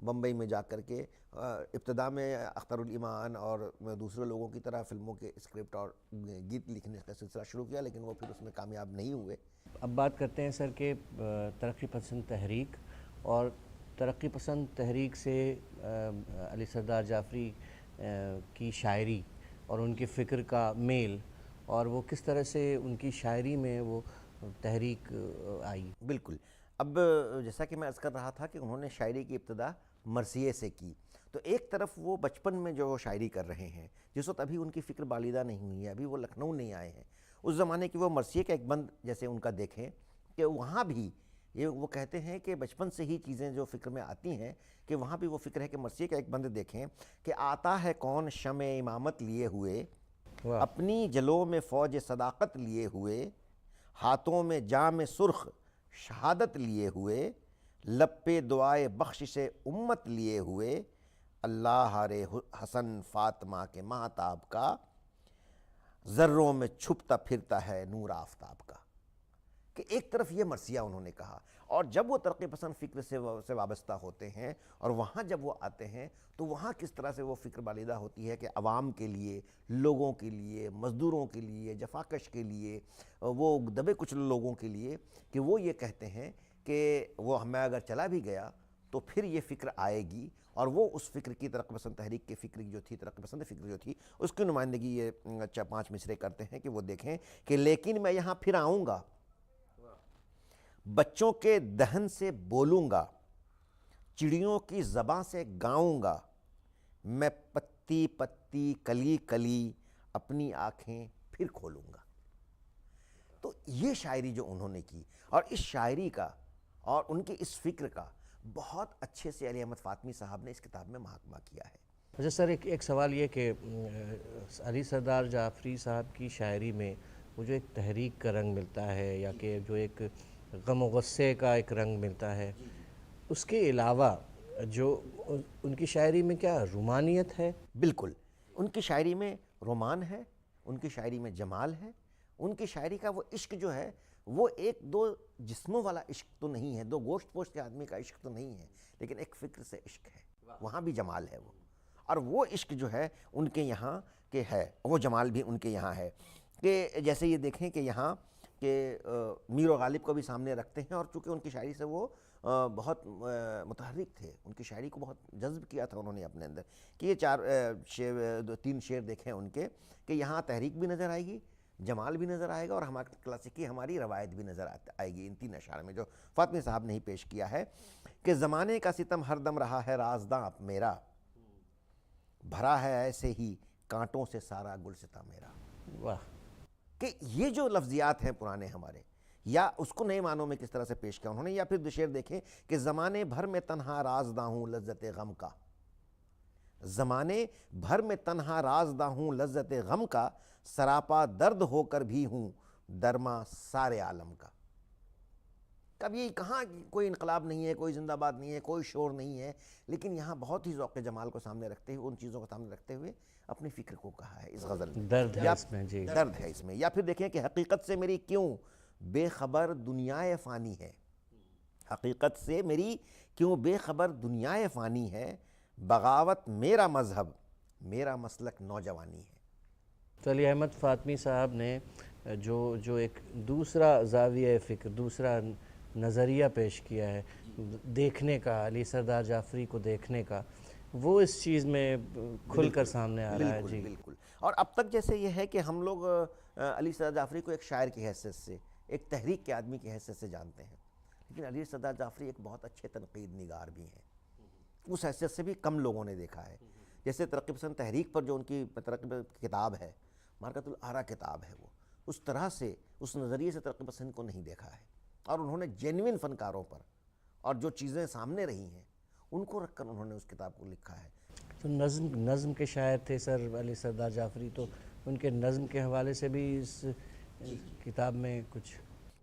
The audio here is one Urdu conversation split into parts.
بمبئی میں جا کر کے ابتدا میں اختر الایمان اور دوسرے لوگوں کی طرح فلموں کے اسکرپٹ اور گیت لکھنے کا سلسلہ شروع کیا، لیکن وہ پھر اس میں کامیاب نہیں ہوئے۔ اب بات کرتے ہیں سر کہ ترقی پسند تحریک اور ترقی پسند تحریک سے علی سردار جعفری کی شاعری اور ان کی فکر کا میل، اور وہ کس طرح سے ان کی شاعری میں وہ تحریک آئی۔ بالکل، اب جیسا کہ میں عرض کر رہا تھا کہ انہوں نے شاعری کی ابتدا مرثیے سے کی، تو ایک طرف وہ بچپن میں جو شاعری کر رہے ہیں، جس وقت ابھی ان کی فکر بالیدہ نہیں ہوئی ہے، ابھی وہ لکھنؤ نہیں آئے ہیں، اس زمانے کی وہ مرثیے کا ایک بند جیسے ان کا دیکھیں کہ وہاں بھی یہ وہ کہتے ہیں کہ بچپن سے ہی چیزیں جو فکر میں آتی ہیں، کہ وہاں بھی وہ فکر ہے کہ مرثیے کا ایک بند دیکھیں کہ آتا ہے کون شمع امامت لیے ہوئے، اپنی جلوں میں فوج صداقت لیے ہوئے، ہاتھوں میں جام سرخ شہادت لیے ہوئے، لب پہ دعائے بخشش امت لیے ہوئے، اللہ رے حسن فاطمہ کے مہتاب کا، ذروں میں چھپتا پھرتا ہے نور آفتاب کا۔ کہ ایک طرف یہ مرثیہ انہوں نے کہا، اور جب وہ ترقی پسند فکر سے وابستہ ہوتے ہیں اور وہاں جب وہ آتے ہیں تو وہاں کس طرح سے وہ فکر بالیدہ ہوتی ہے کہ عوام کے لیے، لوگوں کے لیے، مزدوروں کے لیے، جفاکش کے لیے، وہ دبے کچلے لوگوں کے لیے، کہ وہ یہ کہتے ہیں کہ وہ میں اگر چلا بھی گیا تو پھر یہ فکر آئے گی، اور وہ اس فکر کی ترقی پسند تحریک کی فکر جو تھی، ترقی پسند فکر جو تھی، اس کی نمائندگی یہ 5 مصرے کرتے ہیں کہ وہ دیکھیں کہ لیکن میں یہاں پھر آؤں گا، بچوں کے دہن سے بولوں گا، چڑیوں کی زباں سے گاؤں گا، میں پتی پتی کلی کلی اپنی آنکھیں پھر کھولوں گا۔ تو یہ شاعری جو انہوں نے کی، اور اس شاعری کا اور ان کی اس فکر کا بہت اچھے سے علی احمد فاطمی صاحب نے اس کتاب میں محاکمہ کیا ہے۔ اچھا سر، ایک سوال یہ کہ علی سردار جعفری صاحب کی شاعری میں وہ جو ایک تحریک کا رنگ ملتا ہے، یا کہ جو ایک غم و غصے کا ایک رنگ ملتا ہے، اس کے علاوہ جو ان کی شاعری میں کیا رومانیت ہے؟ بالکل، ان کی شاعری میں رومان ہے، ان کی شاعری میں جمال ہے، ان کی شاعری کا وہ عشق جو ہے وہ ایک دو جسموں والا عشق تو نہیں ہے، دو گوشت پوشت کے آدمی کا عشق تو نہیں ہے، لیکن ایک فکر سے عشق ہے، وہاں بھی جمال ہے وہ، اور وہ عشق جو ہے ان کے یہاں کہ ہے، وہ جمال بھی ان کے یہاں ہے، کہ جیسے یہ دیکھیں کہ یہاں کہ میر و غالب کو بھی سامنے رکھتے ہیں، اور چونکہ ان کی شاعری سے وہ بہت متحرک تھے، ان کی شاعری کو بہت جذب کیا تھا انہوں نے اپنے اندر، کہ یہ 3 شعر دیکھیں ان کے کہ یہاں تحریک بھی نظر آئے گی، جمال بھی نظر آئے گا، اور ہماری کلاسیکی ہماری روایت بھی نظر آئے گی ان 3 اشعار میں جو فاطمی صاحب نے ہی پیش کیا ہے، کہ زمانے کا ستم ہر دم رہا ہے رازداں اب میرا، بھرا ہے ایسے ہی کانٹوں سے سارا گلستہ میرا۔ واہ! کہ یہ جو لفظیات ہیں پرانے ہمارے، یا اس کو نئے معنوں میں کس طرح سے پیش کیا انہوں نے، یا پھر 2 شعر دیکھیں کہ زمانے بھر میں تنہا رازداں ہوں لذت غم کا، زمانے بھر میں تنہا رازداں ہوں لذت غم کا، سراپا درد ہو کر بھی ہوں درما سارے عالم کا۔ کبھی کہاں کوئی انقلاب نہیں ہے، کوئی زندہ باد نہیں ہے، کوئی شور نہیں ہے، لیکن یہاں بہت ہی ذوق جمال کو سامنے رکھتے ہوئے، ان چیزوں کو سامنے رکھتے ہوئے اپنی فکر کو کہا ہے اس غزل میں۔ درد ہے اس میں، جی درد ہے اس میں۔ یا پھر دیکھیں کہ حقیقت سے میری کیوں بے خبر دنیائے فانی ہے، حقیقت سے میری کیوں بے خبر دنیائے فانی ہے، بغاوت میرا مذہب میرا مسلک نوجوانی ہے۔ تو علی احمد فاطمی صاحب نے جو ایک دوسرا زاویہ فکر، دوسرا نظریہ پیش کیا ہے دیکھنے کا، علی سردار جعفری کو دیکھنے کا، وہ اس چیز میں کھل کر سامنے آ رہا ہے۔ جی بالکل، اور اب تک جیسے یہ ہے کہ ہم لوگ علی سردار جعفری کو ایک شاعر کی حیثیت سے، ایک تحریک کے آدمی کی حیثیت سے جانتے ہیں، لیکن علی سردار جعفری ایک بہت اچھے تنقید نگار بھی ہیں، اس حیثیت سے بھی کم لوگوں نے دیکھا ہے۔ جیسے ترقی پسند تحریک پر جو ان کی کتاب ہے، مارکۃ الآراء کتاب ہے، وہ اس طرح سے اس نظریے سے ترقی پسند کو نہیں دیکھا ہے، اور انہوں نے جینوئن فنکاروں پر اور جو چیزیں سامنے رہی ہیں ان کو رکھ کر انہوں نے اس کتاب کو لکھا ہے۔ تو نظم کے شاعر تھے سر علی سردار جعفری، تو ان کے نظم کے حوالے سے بھی اس کتاب میں کچھ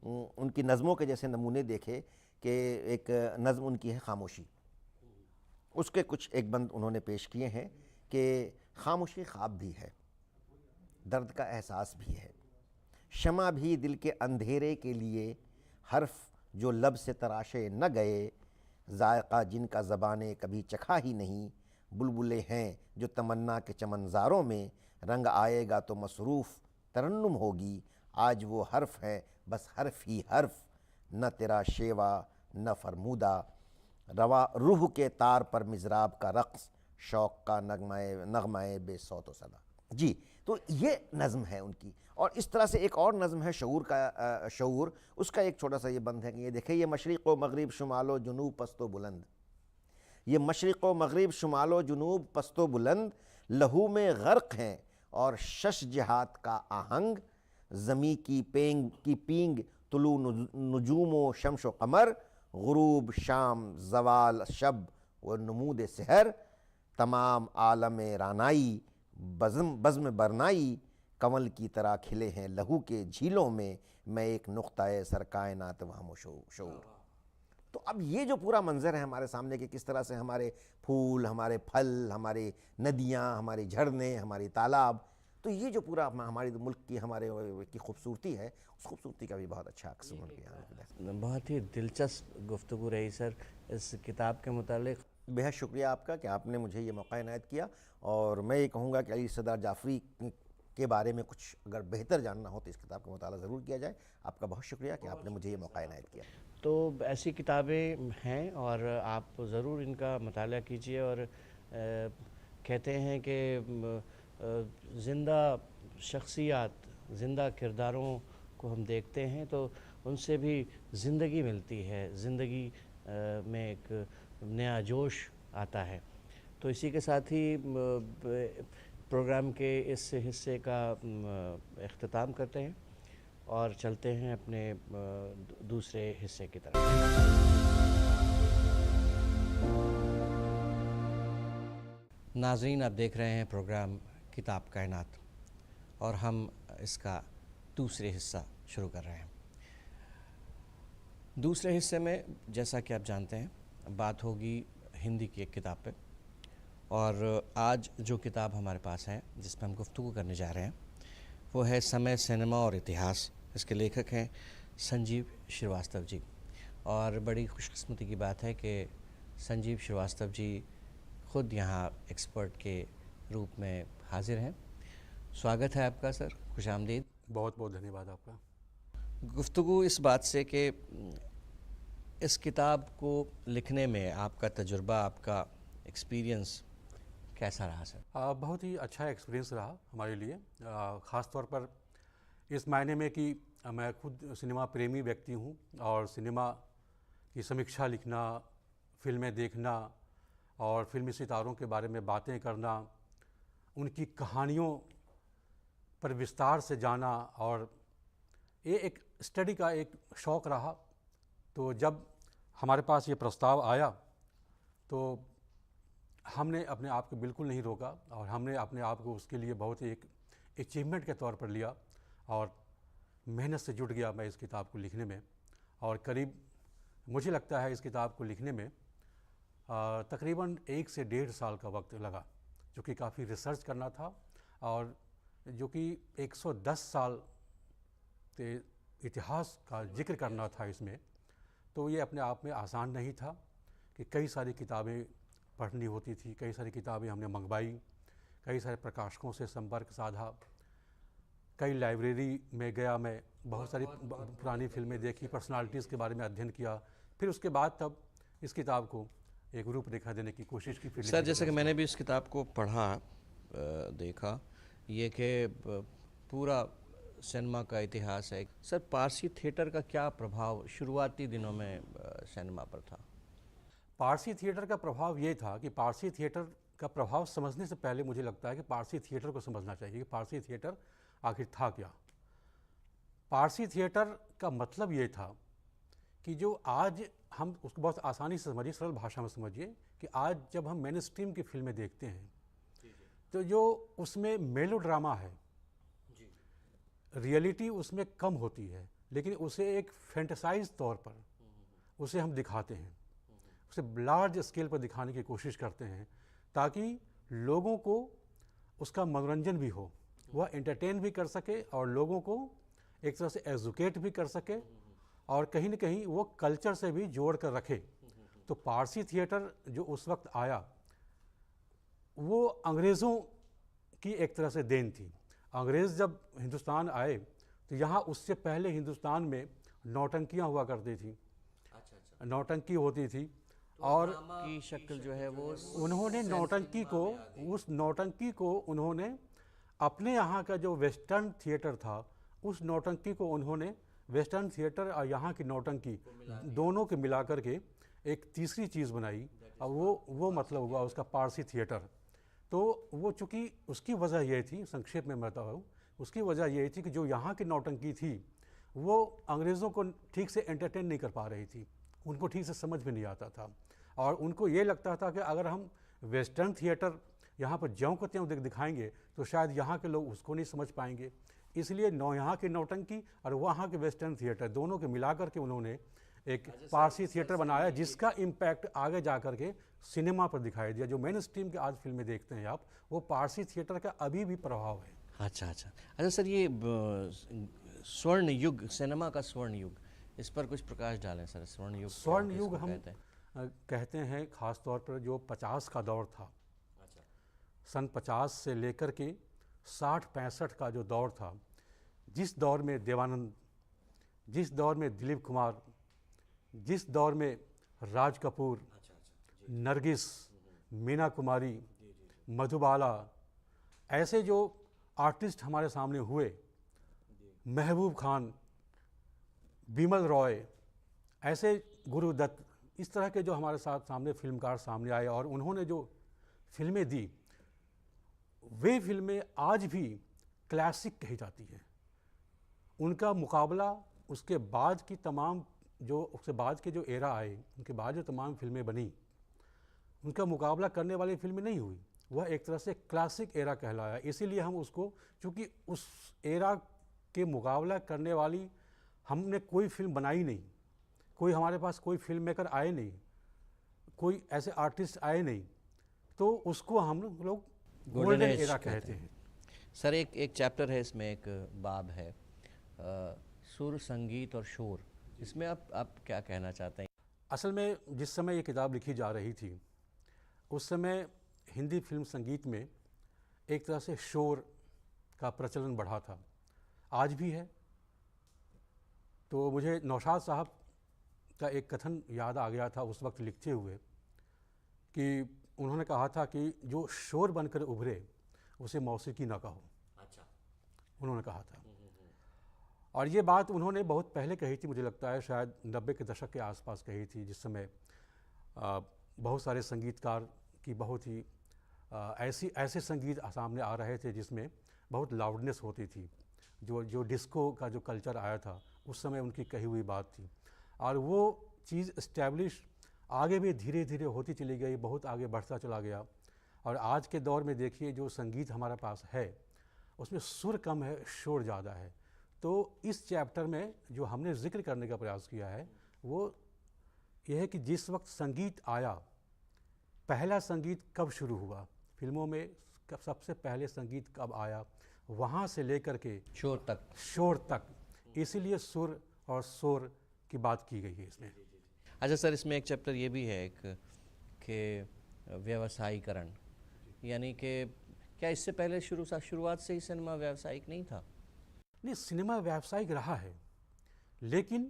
ان کی نظموں کے جیسے نمونے دیکھے کہ ایک نظم ان کی ہے خاموشی، اس کے کچھ ایک بند انہوں نے پیش کیے ہیں کہ خاموشی خواب بھی ہے، درد کا احساس بھی ہے، شمع بھی دل کے اندھیرے کے لیے، حرف جو لب سے تراشے نہ گئے، ذائقہ جن کا زبانیں کبھی چکھا ہی نہیں، بلبلیں ہیں جو تمنا کے چمنزاروں میں، رنگ آئے گا تو مصروف ترنم ہوگی، آج وہ حرف ہے بس حرف ہی حرف، نہ تیرا شیوا نہ فرمودہ، روا روح کے تار پر مضراب کا رقص، شوق کا نغمہ بے صوت و صدا۔ جی تو یہ نظم ہے ان کی، اور اس طرح سے ایک اور نظم ہے شعور کا، شعور، اس کا ایک چھوٹا سا یہ بند ہے کہ یہ دیکھیں، یہ مشرق و مغرب شمال و جنوب پست و بلند، یہ مشرق و مغرب شمال و جنوب پست و بلند، لہو میں غرق ہیں اور شش جہات کا آہنگ، زمیں کی پینگ طلوع نجوم و شمس و قمر، غروب شام زوال شب و نمود سحر، تمام عالم رانائی بزم برنائی، کنول کی طرح کھلے ہیں لہو کے جھیلوں میں، میں ایک نقطہ سر کائنات وہم و شعور۔ تو اب یہ جو پورا منظر ہے ہمارے سامنے کہ کس طرح سے ہمارے پھول، ہمارے پھل، ہماری ندیاں، ہماری جھرنے، ہماری تالاب، تو یہ جو پورا ہمارے ملک کی ہمارے کی خوبصورتی ہے، اس خوبصورتی کا بھی بہت اچھا عکس ان کے۔ بہت ہی دلچسپ گفتگو رہی سر اس کتاب کے متعلق۔ بہت شکریہ آپ کا کہ آپ نے مجھے یہ موقع عنایت کیا، اور میں یہ کہوں گا کہ علی سردار جعفری کے بارے میں کچھ اگر بہتر جاننا ہو تو اس کتاب کا مطالعہ ضرور کیا جائے۔ آپ کا بہت شکریہ کہ آپ نے مجھے یہ موقع عنایت کیا۔ تو ایسی کتابیں ہیں اور آپ ضرور ان کا مطالعہ کیجیے، اور کہتے ہیں کہ زندہ شخصیات، زندہ کرداروں کو ہم دیکھتے ہیں تو ان سے بھی زندگی ملتی ہے، زندگی میں ایک نیا جوش آتا ہے۔ تو اسی کے ساتھ ہی پروگرام کے اس حصے کا اختتام کرتے ہیں اور چلتے ہیں اپنے دوسرے حصے کی طرف۔ ناظرین، آپ دیکھ رہے ہیں پروگرام کتاب کائنات، اور ہم اس کا دوسرے حصہ شروع کر رہے ہیں۔ دوسرے حصے میں جیسا کہ آپ جانتے ہیں بات ہوگی ہندی کی ایک کتاب پہ، اور آج جو کتاب ہمارے پاس ہے جس پہ ہم گفتگو کرنے جا رہے ہیں وہ ہے سمے، سینما اور اتہاس۔ اس کے لیکھک ہیں سنجیو شریواستو جی، اور بڑی خوش قسمتی کی بات ہے کہ سنجیو شریواستو جی خود یہاں ایکسپرٹ کے روپ میں حاضر ہیں۔ سواگت ہے آپ کا سر، خوش آمدید۔ بہت بہت دھنیہ واد آپ کا۔ گفتگو اس بات سے کہ اس کتاب کو لکھنے میں آپ کا تجربہ، آپ کا ایکسپیرینس کیسا رہا سر؟ بہت ہی اچھا ایکسپیرینس رہا ہمارے لیے، خاص طور پر اس معنی میں کہ میں خود سنیما پریمی ویکتی ہوں، اور سنیما کی سمیکشا لکھنا، فلمیں دیکھنا اور فلمی ستاروں کے بارے میں باتیں کرنا، ان کی کہانیوں پر وستار سے جانا، اور یہ ایک اسٹڈی کا ایک شوق رہا۔ تو جب ہمارے پاس یہ پرستاؤ آیا تو ہم نے اپنے آپ کو بالکل نہیں روکا، اور ہم نے اپنے آپ کو اس کے لیے بہت ایک اچیومنٹ کے طور پر لیا، اور محنت سے جٹ گیا میں اس کتاب کو لکھنے میں۔ اور قریب مجھے لگتا ہے اس کتاب کو لکھنے میں تقریباً 1 سے 1.5 سال کا وقت لگا، جو کہ کافی ریسرچ کرنا تھا، اور جو کہ 110 سال کے اتہاس کا ذکر کرنا تھا اس میں، تو یہ اپنے آپ میں آسان نہیں تھا کہ کئی ساری کتابیں پڑھنی ہوتی تھی، کئی ساری کتابیں ہم نے منگوائی، کئی سارے پرکاشکوں سے سمپرک سادھا، کئی لائبریری میں گیا، میں بہت ساری پرانی فلمیں دیکھی، پرسنالٹیز کے بارے میں ادھین کیا، پھر اس کے بعد تب اس کتاب کو ایک روپ ریکھا دینے کی کوشش کی۔ پھر سر جیسے کہ میں نے بھی اس کتاب کو پڑھا، دیکھا، یہ کہ پورا سینما کا اتہاس ہے۔ سر پارسی تھیٹر کا کیا پربھاؤ شروعاتی دنوں میں سینما پر تھا؟ پارسی تھیٹر کا پربھاؤ یہ تھا کہ پارسی تھیٹر کا پربھاؤ سمجھنے سے پہلے مجھے لگتا ہے کہ پارسی تھیٹر کو سمجھنا چاہیے کہ پارسی تھیٹر آخر تھا کیا۔ پارسی تھیٹر کا مطلب یہ تھا کہ جو آج ہم اس کو بہت آسانی سے سمجھیے، سرل بھاشا میں سمجھیے، کہ آج جب ہم مین اسٹریم کی فلمیں دیکھتے ہیں تو جو اس میں میلو ڈراما ہے، ریئلٹی اس میں کم ہوتی ہے، لیکن اسے ایک فینٹسائز طور پر اسے ہم دکھاتے ہیں، اسے لارج اسکیل پر دکھانے کی کوشش کرتے ہیں، تاکہ لوگوں کو اس کا منورنجن بھی ہو، وہ انٹرٹین بھی کر سکے اور لوگوں کو ایک طرح سے ایجوکیٹ بھی کر سکے، اور کہیں نہ کہیں وہ کلچر سے بھی جوڑ کر رکھے۔ تو پارسی تھیٹر جو اس وقت آیا وہ انگریزوں کی ایک طرح سے دین تھی. انگریز جب ہندوستان آئے تو یہاں اس سے پہلے ہندوستان میں نوٹنکیاں ہوا کرتی تھیں, نوٹنکی ہوتی تھی, اور کی شکل جو ہے وہ انہوں نے نوٹنکی کو انہوں نے اپنے یہاں کا جو ویسٹرن تھیٹر تھا اس نوٹنکی کو انہوں نے ویسٹرن تھیٹر اور یہاں کی نوٹنکی دونوں کے ملا کر کے ایک تیسری چیز بنائی, اور وہ مطلب ہوا اس کا پارسی تھیٹر. تو وہ چونکہ اس کی وجہ یہ تھی, سنکھیپ میں بتاتا ہوں, اس کی وجہ یہ تھی کہ جو یہاں کی نوٹنکی تھی وہ انگریزوں کو ٹھیک سے انٹرٹین نہیں کر پا رہی تھی, ان کو ٹھیک سے سمجھ میں نہیں آتا تھا, اور ان کو یہ لگتا تھا کہ اگر ہم ویسٹرن تھیٹر یہاں پر جیوں کو تیوں دکھائیں گے تو شاید یہاں کے لوگ اس کو نہیں سمجھ پائیں گے. اس لیے یہاں کی نوٹنکی اور وہاں کے ویسٹرن تھیٹر دونوں کے ملا کر کے انہوں نے ایک پارسی تھیٹر بنایا, جس کا امپیکٹ آگے جا کر کے سنیما پر دکھائی دیا. جو مین اسٹریم کے آج فلمیں دیکھتے ہیں آپ, وہ پارسی تھیٹر کا ابھی بھی پربھاؤ ہے. اچھا سر, یہ سورن یگ, سنیما کا سورن یگ, اس پر کچھ پرکاش ڈالیں سر. سورن یگ ہم کہتے ہیں خاص طور پر جو 50 کا دور تھا, سن 50 سے لے کر کے 60-65 کا جو دور تھا, جس دور میں دیوانند, جس دور میں دلیپ کمار, جس دور میں راج کپور, نرگس, مینا کماری, مدھوبالا, ایسے جو آرٹسٹ ہمارے سامنے ہوئے, محبوب خان, بیمل رائے, ایسے گرو دت, اس طرح کے جو ہمارے ساتھ سامنے فلمکار سامنے آئے اور انہوں نے جو فلمیں دی, وہ فلمیں آج بھی کلاسک کہی جاتی ہیں. ان کا مقابلہ اس کے بعد کی تمام اس کے بعد کے جو ایرا آئے, ان کے بعد جو تمام فلمیں بنی, ان کا مقابلہ کرنے والی فلمیں نہیں ہوئی. وہ ایک طرح سے کلاسک ایرا کہلایا. اسی لیے ہم اس کو, چونکہ اس ایرا کے مقابلہ کرنے والی ہم نے کوئی فلم بنائی نہیں, کوئی ہمارے پاس کوئی فلم میکر آئے نہیں, کوئی ایسے آرٹسٹ آئے نہیں, تو اس کو ہم لوگ گولڈن ایرا کہتے ہیں. سر ایک چیپٹر ہے اس میں, ایک باب ہے سر, سنگیت اور شور, اس میں آپ کیا کہنا چاہتے ہیں؟ اصل میں جس سمے یہ کتاب لکھی جا رہی تھی اس سمے ہندی فلم سنگیت میں ایک طرح سے شور کا پرچلن بڑھا تھا, آج بھی ہے. تو مجھے نوشاد صاحب کا ایک کتھن یاد آ گیا تھا اس وقت لکھتے ہوئے, کہ انہوں نے کہا تھا کہ جو شور بن کر ابھرے اسے موسیقی نہ کہو. انہوں نے کہا تھا, اور یہ بات انہوں نے بہت پہلے کہی تھی, مجھے لگتا ہے شاید 90 کے دشک کے آس پاس کہی تھی, جس سمے بہت سارے سنگیتکار کی بہت ہی ایسے سنگیت سامنے آ رہے تھے جس میں بہت لاؤڈنیس ہوتی تھی. جو ڈسکو کا جو کلچر آیا تھا اس سمے ان کی کہی ہوئی بات تھی, اور وہ چیز اسٹیبلش آگے بھی دھیرے دھیرے ہوتی چلی گئی, بہت آگے بڑھتا چلا گیا. اور آج کے دور میں دیکھیے جو سنگیت ہمارے پاس ہے اس میں سر کم ہے, شور زیادہ ہے. تو اس چیپٹر میں جو ہم نے ذکر کرنے کا پریاس کیا ہے وہ یہ ہے کہ جس وقت سنگیت آیا, پہلا سنگیت کب شروع ہوا, فلموں میں سب سے پہلے سنگیت کب آیا, وہاں سے لے کر کے شور تک. اسی لیے سر اور شور کی بات کی گئی ہے اس میں. اچھا سر, اس میں ایک چیپٹر یہ بھی ہے ایک کہ ویوسائیکرن, یعنی کہ کیا اس سے پہلے شروعات سے ہی سنیما ویوسائک نہیں تھا؟ نہیں, سنیما ویوسائک رہا ہے, لیکن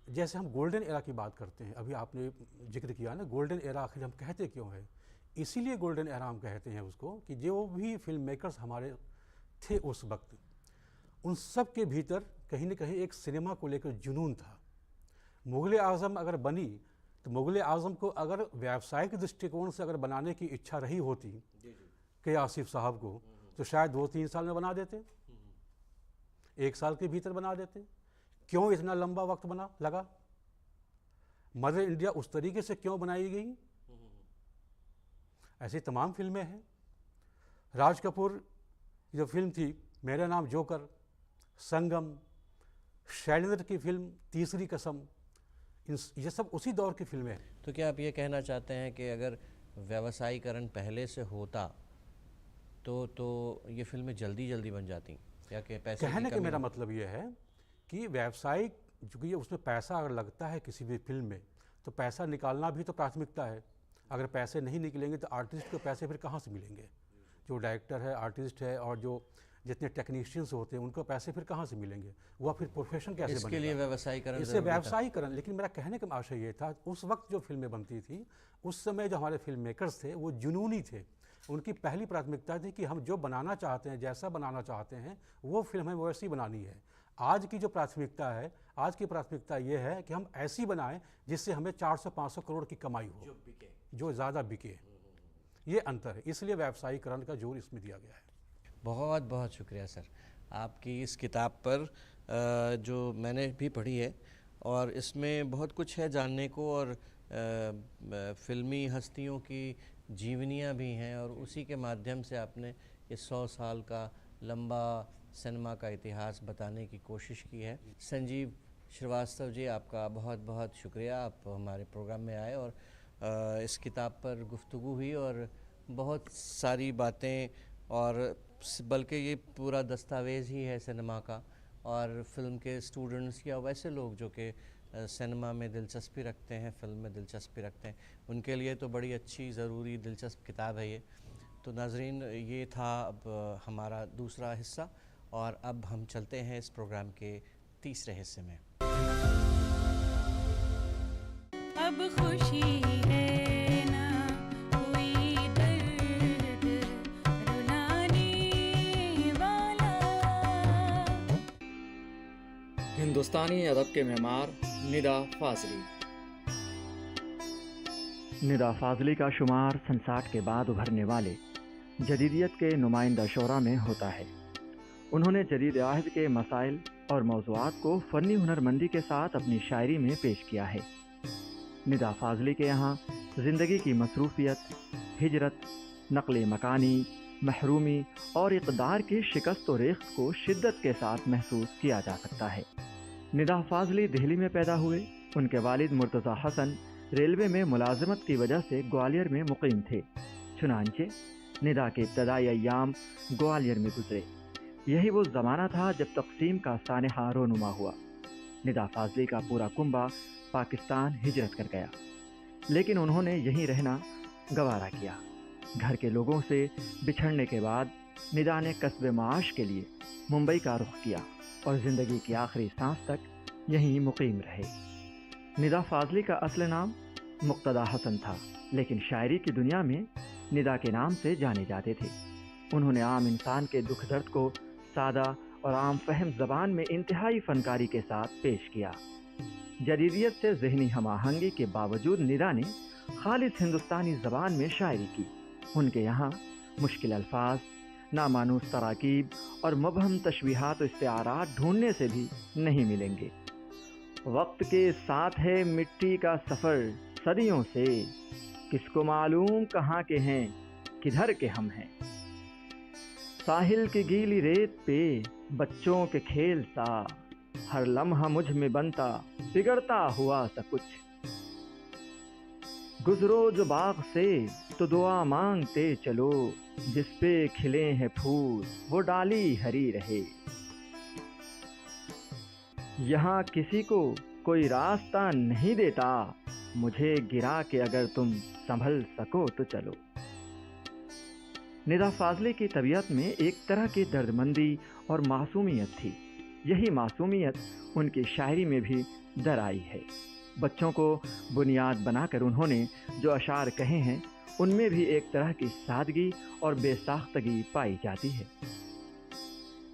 جیسے ہم گولڈن ایرا کی بات کرتے ہیں, ابھی آپ نے ذکر کیا نا گولڈن ایرا, آخر ہم کہتے کیوں ہیں, اسی لیے گولڈن ایرا ہم کہتے ہیں اس کو کہ جو بھی فلم میکرز ہمارے تھے اس وقت, ان سب کے بھیتر کہیں نہ کہیں ایک سنیما کو لے کر جنون تھا. مغل اعظم اگر بنی تو مغل اعظم کو اگر ویوسائک دشٹیکون سے اگر بنانے کی اچھا رہی ہوتی کہ آصف صاحب کو, تو شاید 2-3 سال میں بنا دیتے, 1 سال کے بھیتر بنا دیتے. کیوں اتنا لمبا وقت لگا؟ مدر انڈیا اس طریقے سے کیوں بنائی گئی؟ ایسی تمام فلمیں ہیں. راج کپور جو فلم تھی میرا نام جوکر, سنگم, شیلیندر کی فلم تیسری قسم, یہ سب اسی دور کی فلمیں ہیں. تو کیا آپ یہ کہنا چاہتے ہیں کہ اگر ویوسائیکرن پہلے سے ہوتا تو یہ فلمیں جلدی بن جاتی, یا کہ پیسے کہنے کا میرا مطلب یہ ہے کہ ویوسائک چونکہ اس میں پیسہ اگر لگتا ہے کسی بھی فلم میں تو پیسہ نکالنا بھی تو پراتھمکتا ہے. اگر پیسے نہیں نکلیں گے تو آرٹسٹ کو پیسے پھر کہاں سے ملیں گے؟ جو ڈائریکٹر ہے، آرٹسٹ ہے، اور جو جتنے ٹیکنیشینس ہوتے ہیں ان کو پیسے پھر کہاں سے ملیں گے؟ وہ پھر پروفیشن کیسے اس بنے کے لیے گا؟ ویوسائیکرن اس سے ضروری تھا. ویوسائیکرن. لیکن میرا کہنے کا آشا یہ تھا، اس وقت جو فلمیں بنتی تھی اس سمے جو ہمارے فلم میکرز تھے وہ جنونی تھے. ان کی پہلی پراتھمکتا تھی کہ ہم جو بنانا چاہتے ہیں، جیسا بنانا چاہتے ہیں وہ فلم ہمیں ویسی بنانی ہے. آج کی جو پراتھمکتا ہے، آج کی پراتھمکتا یہ ہے کہ ہم ایسی بنائیں جس سے ہمیں 400-500 کروڑ کی کمائی ہو، جو زیادہ بکے. یہ انتر ہے. اس لیے ویوسائیکرن کا زور اس میں دیا گیا ہے. بہت بہت شکریہ سر. آپ کی اس کتاب پر جو میں نے بھی پڑھی ہے، اور اس میں بہت کچھ ہے جاننے کو، اور فلمی ہستیوں کی جیونیاں بھی ہیں، اور اسی کے مادھیم سے آپ نے اس 100 سال کا لمبا سنیما کا اتہاس بتانے کی کوشش کی ہے. سنجیو شریواستو جی، آپ کا بہت بہت شکریہ. آپ ہمارے پروگرام میں آئے اور اس کتاب پر گفتگو ہوئی، اور بہت ساری باتیں، اور بلکہ یہ پورا دستاویز ہی ہے سنیما کا، اور فلم کے اسٹوڈنٹس یا ویسے لوگ جو کہ سنیما میں دلچسپی رکھتے ہیں، فلم میں دلچسپی رکھتے ہیں، ان کے لیے تو بڑی اچھی، ضروری، دلچسپ کتاب ہے یہ. تو ناظرین، یہ تھا اب ہمارا دوسرا حصہ، اور اب ہم چلتے ہیں اس پروگرام کے تیسرے حصے میں. اب خوشی ہے نہ کوئی درد رلانے والا. ہندوستانی ادب کے معمار ندا فاضلی. ندا فاضلی کا شمار سن 60 کے بعد ابھرنے والے جدیدیت کے نمائندہ شعراء میں ہوتا ہے. انہوں نے جدید عہد کے مسائل اور موضوعات کو فنی ہنرمندی کے ساتھ اپنی شاعری میں پیش کیا ہے. ندا فاضلی کے یہاں زندگی کی مصروفیت، ہجرت، نقل مکانی، محرومی اور اقدار کی شکست و ریخت کو شدت کے ساتھ محسوس کیا جا سکتا ہے. ندا فاضلی دہلی میں پیدا ہوئے. ان کے والد مرتضی حسن ریلوے میں ملازمت کی وجہ سے گوالیر میں مقیم تھے. چنانچہ ندا کے ابتدائی ایام گوالیر میں گزرے. یہی وہ زمانہ تھا جب تقسیم کا سانحہ رونما ہوا. ندا فاضلی کا پورا کنبہ پاکستان ہجرت کر گیا، لیکن انہوں نے یہیں رہنا گوارا کیا. گھر کے لوگوں سے بچھڑنے کے بعد ندا نے کسب معاش کے لیے ممبئی کا رخ کیا اور زندگی کی آخری سانس تک یہیں مقیم رہے. ندا فاضلی کا اصل نام مقتدیٰ حسن تھا، لیکن شاعری کی دنیا میں ندا کے نام سے جانے جاتے تھے. انہوں نے عام انسان کے دکھ درد کو سادہ اور عام فہم زبان میں انتہائی فنکاری کے ساتھ پیش کیا. جدیدیت سے ذہنی ہم آہنگی کے باوجود ندا نے خالص ہندوستانی زبان میں شاعری کی. ان کے یہاں مشکل الفاظ، نامانوس تراکیب اور مبہم تشبیہات و استعارات ڈھونڈنے سے بھی نہیں ملیں گے. وقت کے ساتھ ہے مٹی کا سفر صدیوں سے، کس کو معلوم کہاں کے ہیں کدھر کے ہم ہیں. ساحل کی گیلی ریت پہ بچوں کے کھیل سا، ہر لمحہ مجھ میں بنتا بگڑتا ہوا سا کچھ. گزرو جو باغ سے تو دعا مانگتے چلو، جس پہ کھلے ہیں پھول وہ ڈالی ہری رہے. یہاں کسی کو کوئی راستہ نہیں دیتا، مجھے گرا کے اگر تم سنبھل سکو تو چلو. ندا فاضلی کی طبیعت میں ایک طرح کی دردمندی اور معصومیت تھی. یہی معصومیت ان کی شاعری میں بھی در آئی ہے. بچوں کو بنیاد بنا کر انہوں نے جو اشعار کہے ہیں ان میں بھی ایک طرح کی سادگی اور بے ساختگی پائی جاتی ہے.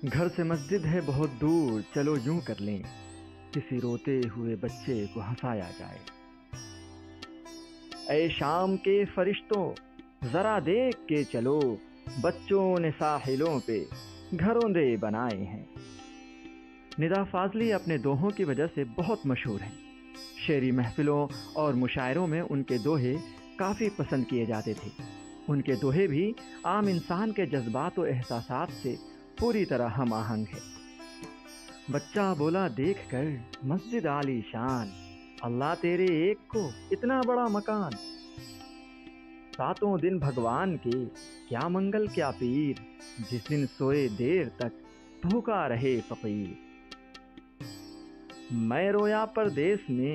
گھر سے مسجد ہے بہت دور، چلو یوں کر لیں، کسی روتے ہوئے بچے کو ہنسایا جائے. اے شام کے فرشتوں ذرا دیکھ کے چلو، بچوں نے ساحلوں پہ گھروں دے بنائے ہیں. ندا فاضلی اپنے دوہوں کی وجہ سے بہت مشہور ہیں. شعری محفلوں اور مشاعروں میں ان کے دوہے کافی پسند کیے جاتے تھے. ان کے دوہے بھی عام انسان کے جذبات و احساسات سے پوری طرح ہم آہنگ ہے. بچہ بولا دیکھ کر مسجد عالی شان، اللہ تیرے ایک کو اتنا بڑا مکان. ساتوں دن بھگوان کے کیا منگل کیا پیر، جس دن سوئے دیر تک بھوکا رہے فقیر. میں رویا پردیس میں